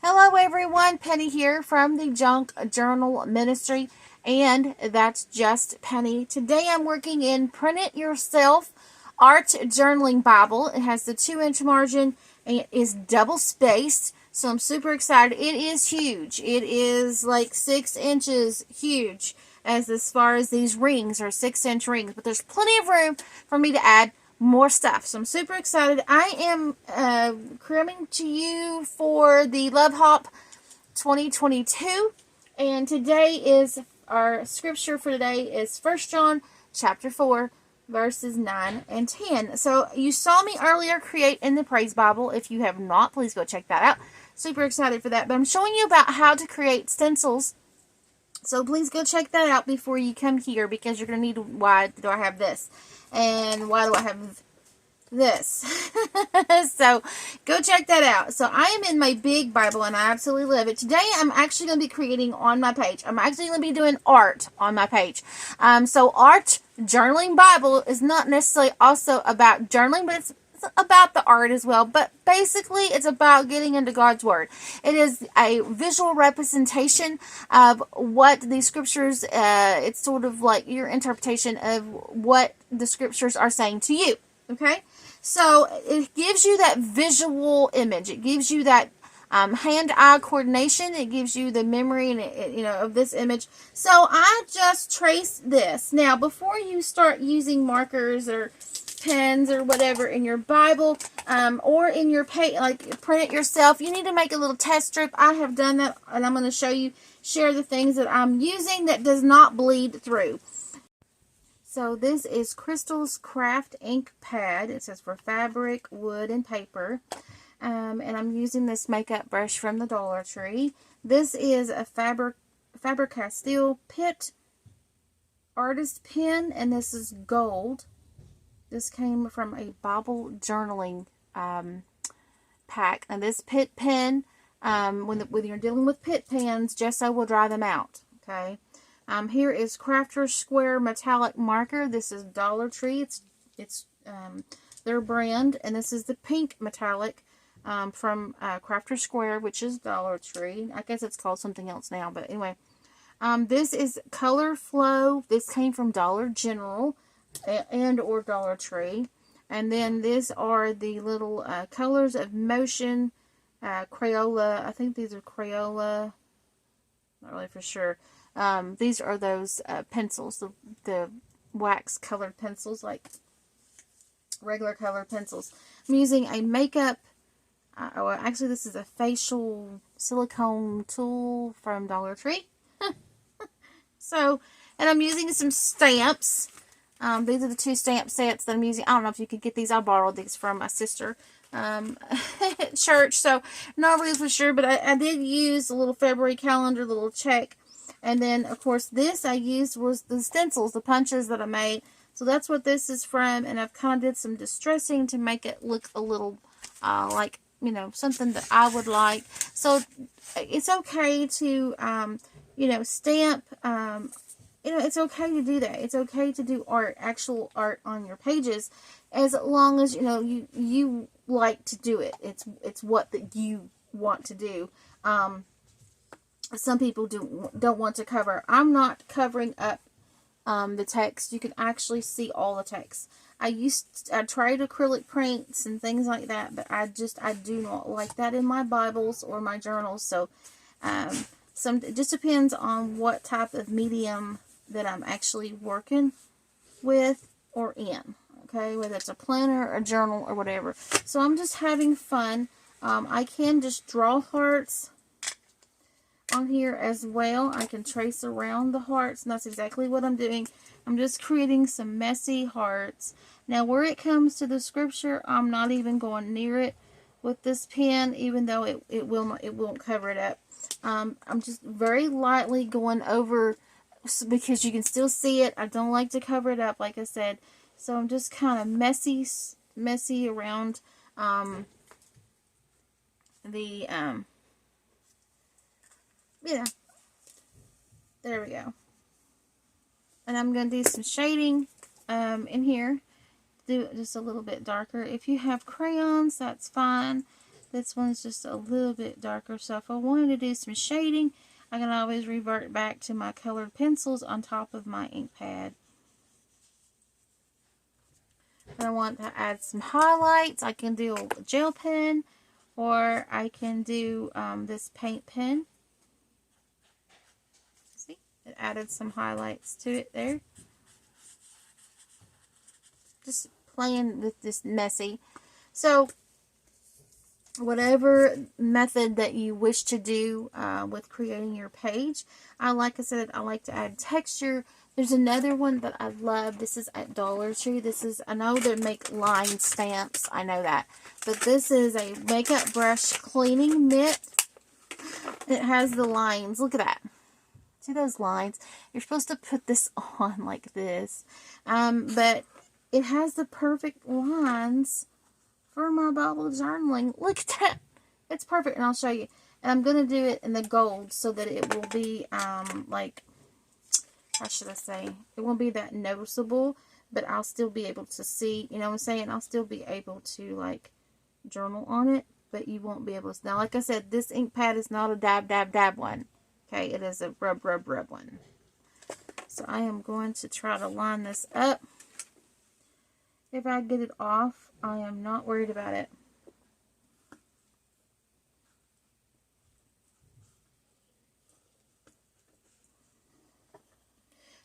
Hello everyone, Penny here from the Junk Journal Ministry, and that's just Penny. Today I'm working in Print It Yourself Art Journaling Bible. It has the 2-inch margin and it is double spaced, so I'm super excited. It is huge. It is like 6 inches huge as far as these rings are 6-inch rings, but there's plenty of room for me to add more stuff. So I'm super excited. I am coming to you for the Love Hop 2022, and today is our scripture for today is 1 John chapter 4 verses 9 and 10. So you saw me earlier create in the Praise Bible. If you have not, please go check that out. Super excited for that. But I'm showing you about how to create stencils, so please go check that out before you come here, because you're going to need, why do I have this? And why do I have this? So go check that out. So I am in my big Bible and I absolutely love it. Today I'm actually going to be creating on my page. I'm actually going to be doing art on my page. So Art Journaling Bible is not necessarily also about journaling, but it's about the art as well. But basically it's about getting into God's Word. It is a visual representation of what the scriptures, it's sort of like your interpretation of what the scriptures are saying to you. Okay, so it gives you that visual image. It gives you that hand-eye coordination. It gives you the memory and of this image. So I just trace this. Now, before you start using markers or pens or whatever in your Bible or in your page, like print it yourself, you need to make a little test strip. I have done that, and I'm going to share the things that I'm using that does not bleed through. So this is Crystal's Craft Ink Pad. It says for fabric, wood, and paper. And I'm using this makeup brush from the Dollar Tree. This is a Faber-Castell Pitt Artist Pen, and this is gold. This came from a Bible journaling pack. And this Pitt pen, when you're dealing with Pitt pens, gesso will dry them out. Okay. Here is Crafter's Square Metallic Marker. This is Dollar Tree. It's their brand. And this is the pink metallic from Crafter's Square, which is Dollar Tree. I guess it's called something else now. But anyway, this is Color Flow. This came from Dollar General and or Dollar Tree. And then these are the little Colors of Motion Crayola. I think these are Crayola. Not really for sure. These are those pencils, the wax colored pencils, like regular colored pencils. I'm using a makeup, actually this is a facial silicone tool from Dollar Tree. So, and I'm using some stamps. These are the 2 stamp sets that I'm using. I don't know if you could get these. I borrowed these from my sister at church, so not really for sure, but I did use a little February calendar, little check. And then, of course, this I used was the stencils, the punches that I made. So that's what this is from. And I've kind of did some distressing to make it look a little like, something that I would like. So it's okay to, stamp. It's okay to do that. It's okay to do art, actual art on your pages, as long as, you like to do it. It's what that you want to do. Some people don't want to cover. I'm not covering up the text. You can actually see all the text. I tried acrylic prints and things like that, but I do not like that in my Bibles or my journals. So it just depends on what type of medium that I'm actually working with or in. Okay, whether it's a planner, a journal, or whatever. So I'm just having fun. I can just draw hearts on here as well. I can trace around the hearts, and that's exactly what I'm doing. I'm just creating some messy hearts. Now, where it comes to the scripture, I'm not even going near it with this pen, even though it won't cover it up. I'm just very lightly going over, because you can still see it. I don't like to cover it up, like I said. So I'm just kind of messy around yeah, there we go. And I'm going to do some shading in here. Do it just a little bit darker. If you have crayons, that's fine. This one's just a little bit darker, so if I wanted to do some shading, I can always revert back to my colored pencils on top of my ink pad. If I want to add some highlights, I can do a gel pen, or I can do this paint pen. See, it added some highlights to it there. Just playing with this messy. So whatever method that you wish to do with creating your page. Like I said, I like to add texture. There's another one that I love. This is at Dollar Tree. This is, I know they make line stamps. I know that. But this is a makeup brush cleaning mitt. It has the lines. Look at that. See those lines? You're supposed to put this on like this. But it has the perfect lines for my Bible journaling. Look at that. It's perfect, and I'll show you. And I'm going to do it in the gold so that it will be, like, how should I say? It won't be that noticeable, but I'll still be able to see, you know what I'm saying? I'll still be able to, like, journal on it, but you won't be able to. Now, like I said, this ink pad is not a dab, dab, dab one. Okay, it is a rub, rub, rub one. So I am going to try to line this up. If I get it off, I am not worried about it.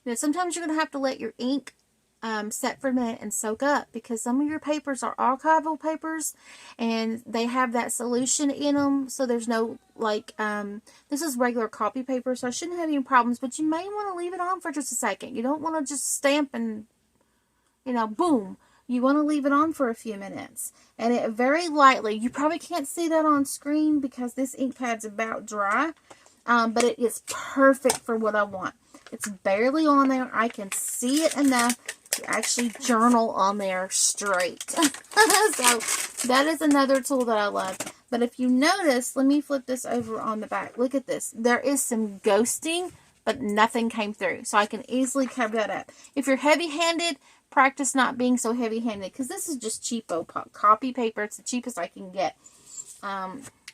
Now, sometimes you're going to have to let your ink set for a minute and soak up, because some of your papers are archival papers and they have that solution in them. So there's no, like, this is regular copy paper, so I shouldn't have any problems, but you may want to leave it on for just a second. You don't want to just stamp and, you know, boom. You want to leave it on for a few minutes. And it very lightly, you probably can't see that on screen because this ink pad's about dry, but it is perfect for what I want. It's barely on there. I can see it enough to actually journal on there straight. So that is another tool that I love. But if you notice, let me flip this over on the back. Look at this. There is some ghosting, but nothing came through. So I can easily cover that up. If you're heavy-handed, practice not being so heavy-handed, because this is just cheapo copy paper. It's the cheapest I can get.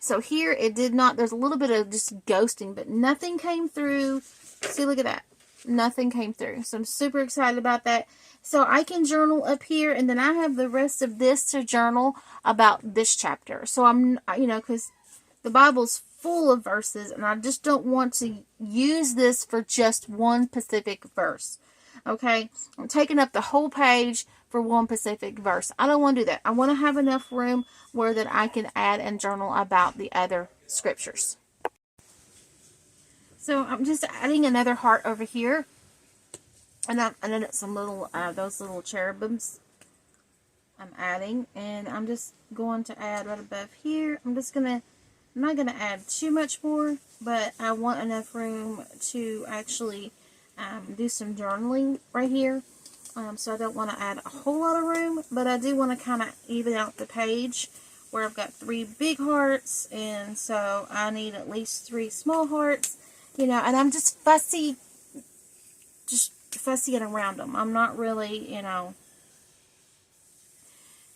So here it did not, there's a little bit of just ghosting, but nothing came through. See, look at that. Nothing came through. So I'm super excited about that. So I can journal up here, and then I have the rest of this to journal about this chapter. So I'm, you know, because the Bible's full of verses, and I just don't want to use this for just one specific verse. Okay? I'm taking up the whole page for one specific verse. I don't want to do that. I want to have enough room where that I can add and journal about the other scriptures. So I'm just adding another heart over here. And then some little, those little cherubims I'm adding. And I'm just going to add right above here. I'm not going to add too much more, but I want enough room to actually do some journaling right here. So I don't want to add a whole lot of room, but I do want to kind of even out the page where I've got 3 big hearts, and so I need at least 3 small hearts, you know, and I'm just fussy and around them. I'm not really, you know,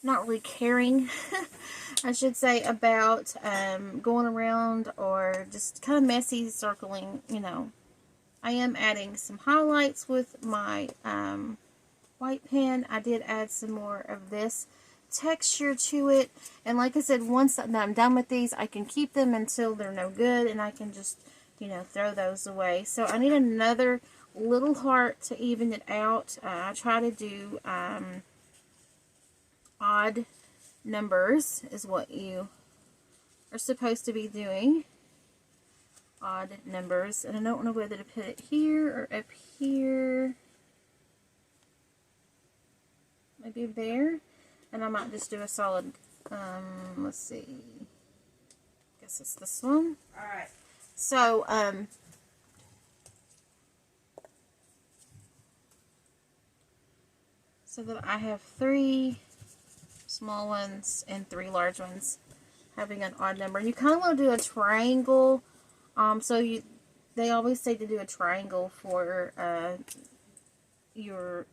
not really caring, I should say, about going around or just kind of messy circling, you know. I am adding some highlights with my white pen. I did add some more of this texture to it. And like I said, once I'm done with these, I can keep them until they're no good, and I can just, you know, throw those away. So I need another little heart to even it out. I try to do odd numbers is what you are supposed to be doing. Odd numbers. And I don't know whether to put it here or up here. Maybe there. And I might just do a solid, let's see. I guess it's this one. Alright. So, so that I have 3 small ones and 3 large ones having an odd number. And you kind of want to do a triangle. They always say to do a triangle for your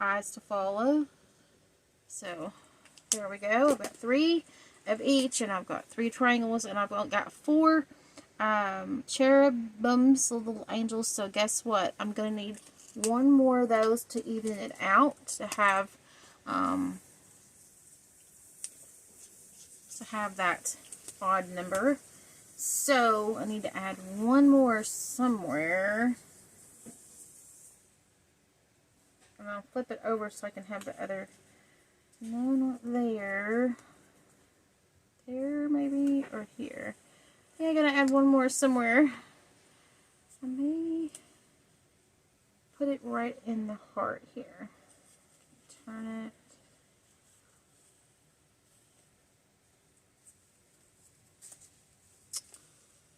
eyes to follow. So there we go. I've got 3. of each, and I've got 3 triangles, and I've got 4 cherubims, little angels. So guess what? I'm going to need 1 more of those to even it out, to have that odd number. So I need to add 1 more somewhere. And I'll flip it over so I can have the other. No, not there. There, maybe, or here. Yeah, I gotta add 1 more somewhere. I may put it right in the heart here. Turn it.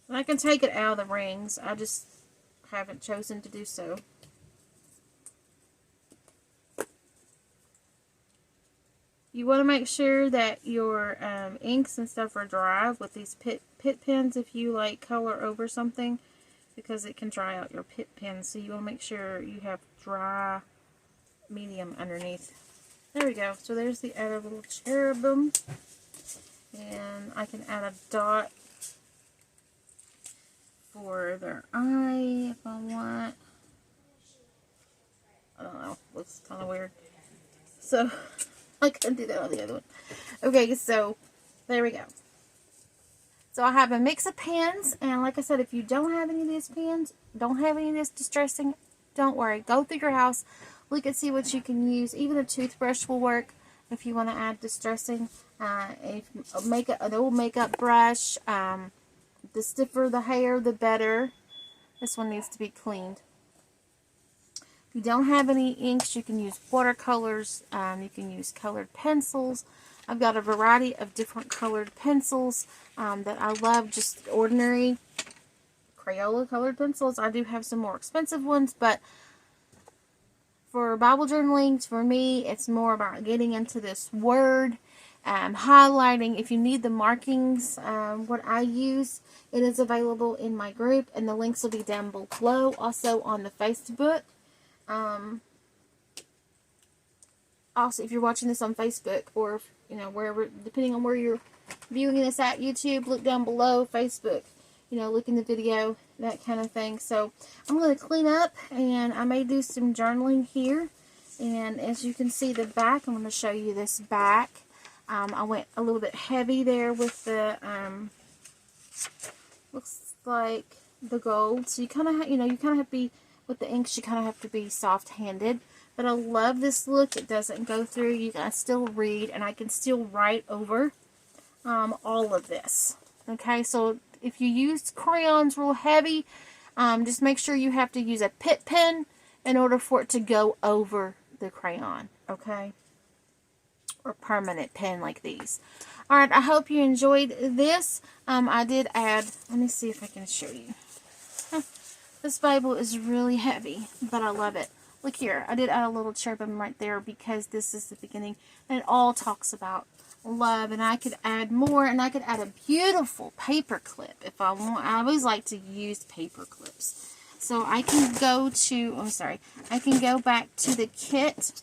And I can take it out of the rings. I just haven't chosen to do so. You want to make sure that your inks and stuff are dry with these pit pens if you like color over something, because it can dry out your pit pens. So you want to make sure you have dry medium underneath. There we go. So there's the other little cherubim. And I can add a dot for their eye if I want. I don't know. Looks kind of weird. So I couldn't do that on the other one. Okay, so there we go. So I have a mix of pens, and like I said, if you don't have any of these pens, don't have any of this distressing, don't worry. Go through your house, look and see what you can use. Even a toothbrush will work if you want to add distressing. If an old makeup brush, the stiffer the hair, the better. This one needs to be cleaned. If you don't have any inks, you can use watercolors. You can use colored pencils. I've got a variety of different colored pencils that I love. Just ordinary Crayola colored pencils. I do have some more expensive ones, but for Bible journaling, for me, it's more about getting into this word, highlighting. If you need the markings, what I use, it is available in my group, and the links will be down below. Also on the Facebook. Also, if you're watching this on Facebook, or wherever, depending on where you're viewing this at, YouTube, look down below. Facebook, look in the video, that kind of thing. So I'm going to clean up, and I may do some journaling here. And as you can see, the back, I'm going to show you this back. I went a little bit heavy there with the looks like the gold. So you kind of you kind of have to be, with the inks, you kind of have to be soft-handed. But I love this look. It doesn't go through. You can still read, and I can still write over all of this. Okay, so if you use crayons real heavy, just make sure you have to use a pit pen in order for it to go over the crayon. Okay, or permanent pen like these. Alright, I hope you enjoyed this. I did add, let me see if I can show you. This Bible is really heavy, but I love it. Look here, I did add a little cherubim right there because this is the beginning, and it all talks about love, and I could add more, and I could add a beautiful paper clip if I want. I always like to use paper clips. So I can go to, I can go back to the kit.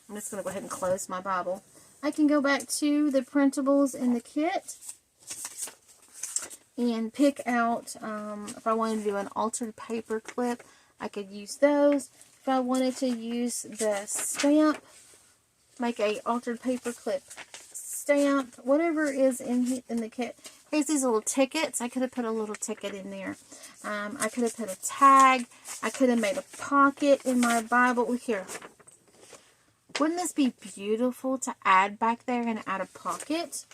I'm just going to go ahead and close my Bible. I can go back to the printables in the kit and pick out, if I wanted to do an altered paper clip, I could use those. If I wanted to use the stamp, make a altered paper clip stamp, whatever is in the kit. Here's these little tickets. I could have put a little ticket in there. I could have put a tag. I could have made a pocket in my Bible. Look here. Wouldn't this be beautiful to add back there and add a pocket?